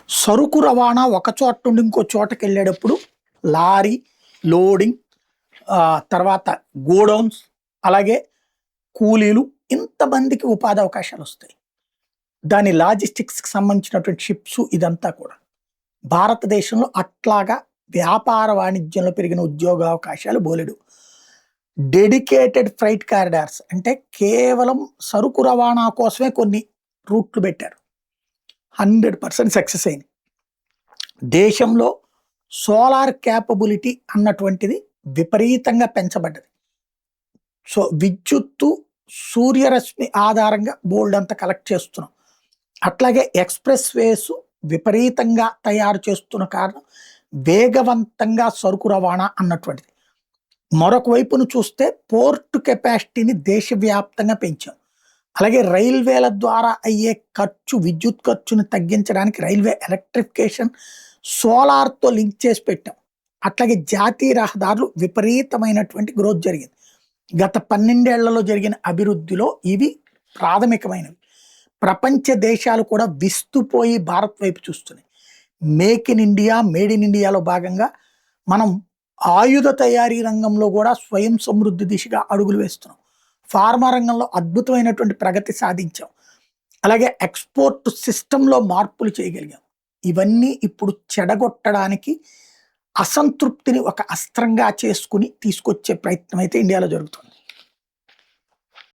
సరుకు రవాణా ఒక చోట నుండి ఇంకో చోటకి వెళ్ళేటప్పుడు లారీ లోడింగ్, తర్వాత గోడౌన్స్, అలాగే కూలీలు, ఇంతమందికి ఉపాధి అవకాశాలు వస్తాయి. దాని లాజిస్టిక్స్కి సంబంధించినటువంటి షిప్స్ ఇదంతా కూడా భారతదేశంలో అట్లాగా వ్యాపార వాణిజ్యంలో పెరిగిన ఉద్యోగ అవకాశాలు బోలెడు. డెడికేటెడ్ ఫ్రైట్ కారిడార్స్ అంటే కేవలం సరుకు రవాణా కోసమే కొన్ని రూట్లు పెట్టారు. 100% సక్సెస్ అయింది. దేశంలో సోలార్ క్యాపబిలిటీ అన్నటువంటిది విపరీతంగా పెంచబడ్డది. సో విద్యుత్తు, సూర్యరశ్మి ఆధారంగా బోల్డ్ అంతా కలెక్ట్ చేస్తున్నాం. అట్లాగే ఎక్స్ప్రెస్ వేస్ విపరీతంగా తయారు చేస్తున్న కారణం వేగవంతంగా సరుకు రవాణా అన్నటువంటిది. మరొక వైపును చూస్తే పోర్టు కెపాసిటీని దేశవ్యాప్తంగా పెంచాం. అలాగే రైల్వేల ద్వారా అయ్యే ఖర్చు, విద్యుత్ ఖర్చుని తగ్గించడానికి రైల్వే ఎలక్ట్రిఫికేషన్, సోలార్తో లింక్ చేసి పెట్టాం. అట్లాగే జాతీయ రహదారులు విపరీతమైనటువంటి గ్రోత్ జరిగింది. గత 12 ఏళ్లలో జరిగిన అభివృద్ధిలో ఇవి ప్రాథమికమైనవి. ప్రపంచ దేశాలు కూడా విస్తుపోయి భారత్ వైపు చూస్తున్నాయి. Make in India, made in ఇండియాలో భాగంగా మనం ఆయుధ తయారీ రంగంలో కూడా స్వయం సమృద్ధి దిశగా అడుగులు వేస్తున్నాం. ఫార్మా రంగంలో అద్భుతమైనటువంటి ప్రగతి సాధించాం. అలాగే ఎక్స్పోర్ట్ సిస్టంలో మార్పులు చేయగలిగాం. ఇవన్నీ ఇప్పుడు చెడగొట్టడానికి, అసంతృప్తిని ఒక అస్త్రంగా చేసుకుని తీసుకొచ్చే ప్రయత్నం అయితే ఇండియాలో జరుగుతుంది.